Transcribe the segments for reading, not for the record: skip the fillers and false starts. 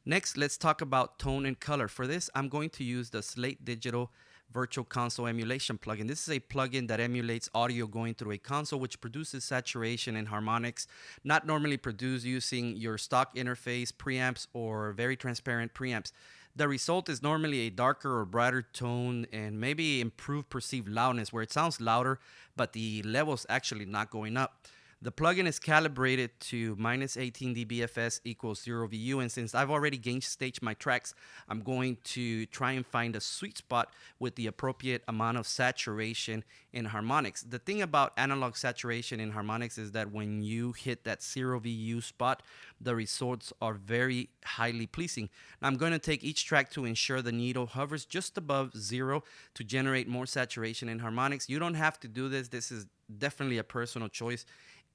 Next, let's talk about tone and color. For this, I'm going to use the Slate Digital Virtual Console Emulation plugin. This is a plugin that emulates audio going through a console, which produces saturation and harmonics not normally produced using your stock interface preamps or very transparent preamps. The result is normally a darker or brighter tone and maybe improved perceived loudness where it sounds louder, but the level's actually not going up. The plugin is calibrated to minus 18 dBFS equals 0 VU, and since I've already gain staged my tracks, I'm going to try and find a sweet spot with the appropriate amount of saturation in harmonics. The thing about analog saturation in harmonics is that when you hit that 0 VU spot, the results are very highly pleasing. Now, I'm going to take each track to ensure the needle hovers just above 0 to generate more saturation in harmonics. You don't have to do this. This is definitely a personal choice,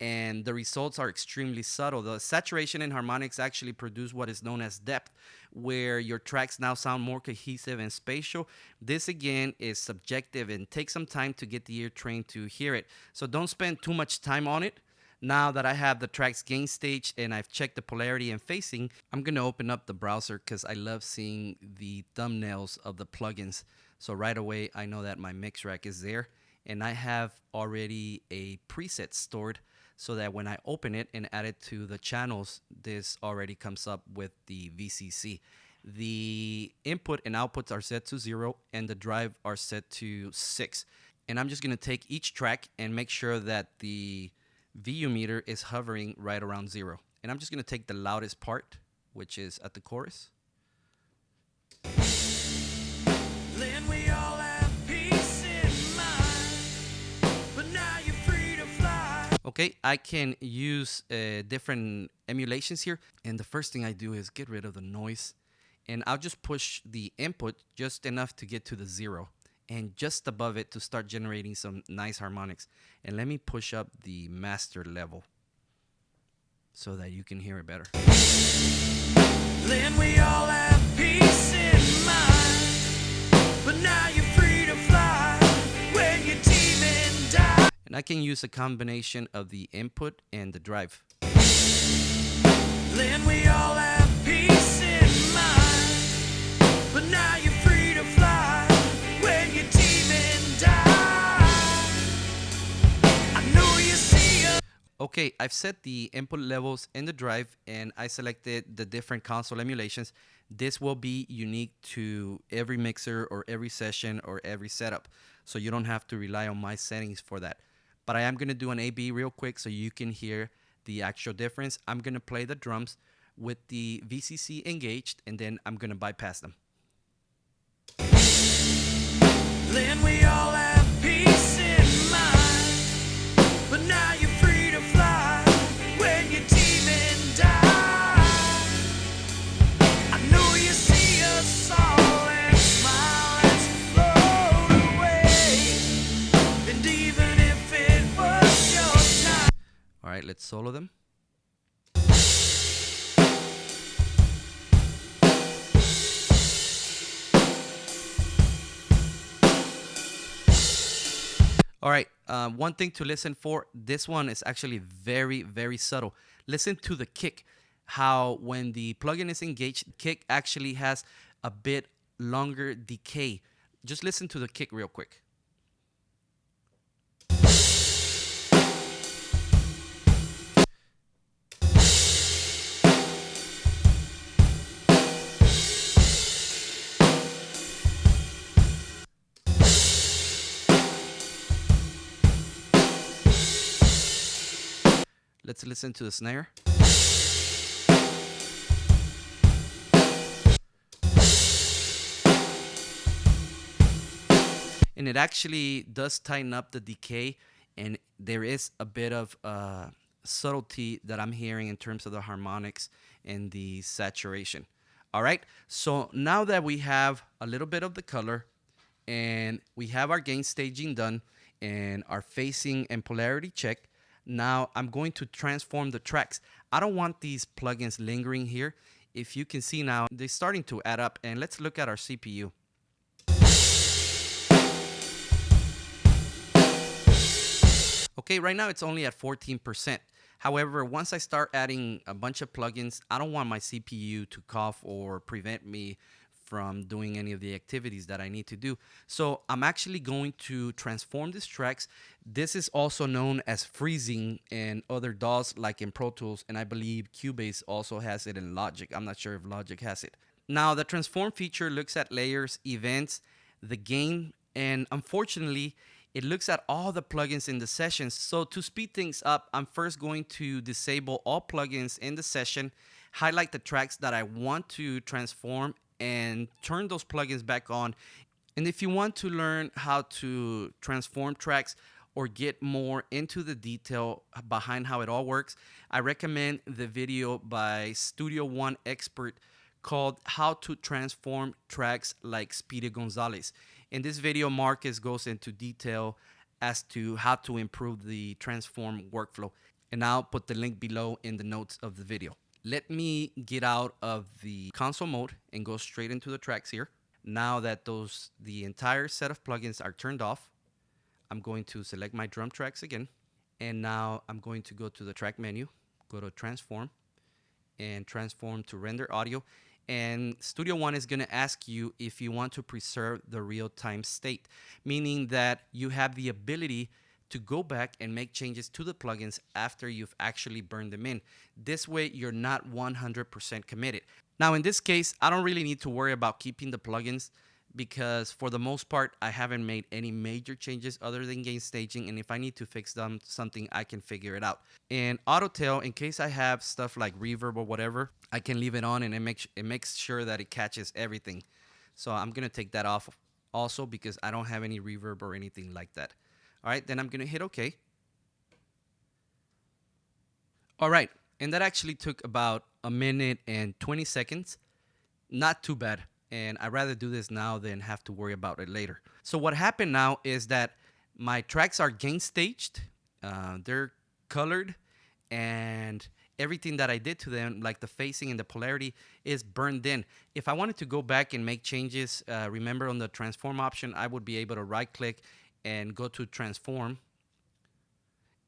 and the results are extremely subtle. The saturation in harmonics actually produce what is known as depth, where your tracks now sound more cohesive and spatial. This again is subjective and takes some time to get the ear trained to hear it. So don't spend too much time on it. Now that I have the tracks gain staged and I've checked the polarity and phasing, I'm gonna open up the browser because I love seeing the thumbnails of the plugins. So right away I know that my mix rack is there, and I have already a preset stored so that when I open it and add it to the channels, this already comes up with the VCC. The input and outputs are set to 0 and the drive are set to 6. And I'm just gonna take each track and make sure that the VU meter is hovering right around 0. And I'm just gonna take the loudest part, which is at the chorus. Then we all have peace in mind, but now you're free to fly. Okay, I can use different emulations here, and the first thing I do is get rid of the noise, and I'll just push the input just enough to get to the 0 and just above it to start generating some nice harmonics. And let me push up the master level so that you can hear it better. Then we all have peace in mind, but now you're free to fly when your team and die. And I can use a combination of the input and the drive. Then we all have peace in mind, but now you're free to fly when your team and die. I know you see us. Okay, I've set the input levels in the drive and I selected the different console emulations. This will be unique to every mixer or every session or every setup, so you don't have to rely on my settings for that. But I am going to do an A-B real quick so you can hear the actual difference. I'm going to play the drums with the VCC engaged, and then I'm going to bypass them. Then we all have peace in mind, but now you're free to fly when your team and die. I know you see us all and smile as we float away, and even if it was your time. All right, let's solo them. All right, one thing to listen for, this one is actually very, very subtle. Listen to the kick, how when the plugin is engaged, kick actually has a bit longer decay. Just listen to the kick real quick. Let's listen to the snare. And it actually does tighten up the decay, and there is a bit of subtlety that I'm hearing in terms of the harmonics and the saturation. All right, so now that we have a little bit of the color and we have our gain staging done and our phasing and polarity checked, now I'm going to transform the tracks. I don't want these plugins lingering here. If you can see now, they're starting to add up, and let's look at our CPU. Okay, right now it's only at 14%. However, once I start adding a bunch of plugins, I don't want my CPU to cough or prevent me from doing any of the activities that I need to do. So I'm actually going to transform these tracks. This is also known as freezing in other DAWs like in Pro Tools, and I believe Cubase also has it in Logic. I'm not sure if Logic has it. Now the transform feature looks at layers, events, the gain, and unfortunately it looks at all the plugins in the session. So to speed things up, I'm first going to disable all plugins in the session, highlight the tracks that I want to transform, and turn those plugins back on. And if you want to learn how to transform tracks or get more into the detail behind how it all works, I recommend the video by Studio One expert called How to Transform Tracks like Speedy Gonzalez. In this video, Marcus goes into detail as to how to improve the transform workflow. And I'll put the link below in the notes of the video. Let me get out of the console mode and go straight into the tracks here. Now that the entire set of plugins are turned off, I'm going to select my drum tracks again. And now I'm going to go to the track menu, go to transform, and transform to render audio. And Studio One is going to ask you if you want to preserve the real-time state, meaning that you have the ability to go back and make changes to the plugins after you've actually burned them in. This way, you're not 100% committed. Now, in this case, I don't really need to worry about keeping the plugins because for the most part, I haven't made any major changes other than gain staging. And if I need to fix something, I can figure it out. And Autotail, in case I have stuff like reverb or whatever, I can leave it on and it makes sure that it catches everything. So I'm going to take that off also because I don't have any reverb or anything like that. All right, then I'm going to hit OK. All right, and that actually took about a minute and 20 seconds. Not too bad. And I'd rather do this now than have to worry about it later. So what happened now is that my tracks are gain staged. They're colored, and everything that I did to them, like the phasing and the polarity, is burned in. If I wanted to go back and make changes, remember on the transform option, I would be able to right click and go to transform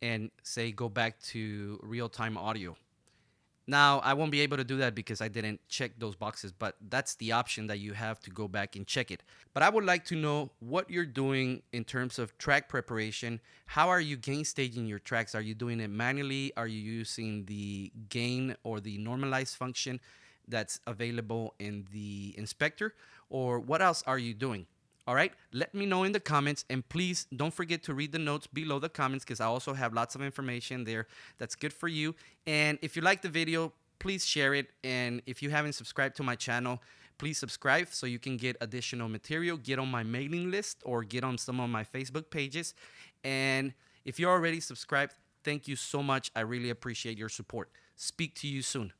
and say go back to real-time audio. Now, I won't be able to do that because I didn't check those boxes, but that's the option that you have to go back and check it. But I would like to know what you're doing in terms of track preparation. How are you gain staging your tracks? Are you doing it manually? Are you using the gain or the normalize function that's available in the inspector? Or what else are you doing? All right, let me know in the comments, and please don't forget to read the notes below the comments because I also have lots of information there that's good for you. And if you like the video, please share it. And if you haven't subscribed to my channel, please subscribe so you can get additional material, get on my mailing list, or get on some of my Facebook pages. And if you're already subscribed, thank you so much. I really appreciate your support. Speak to you soon.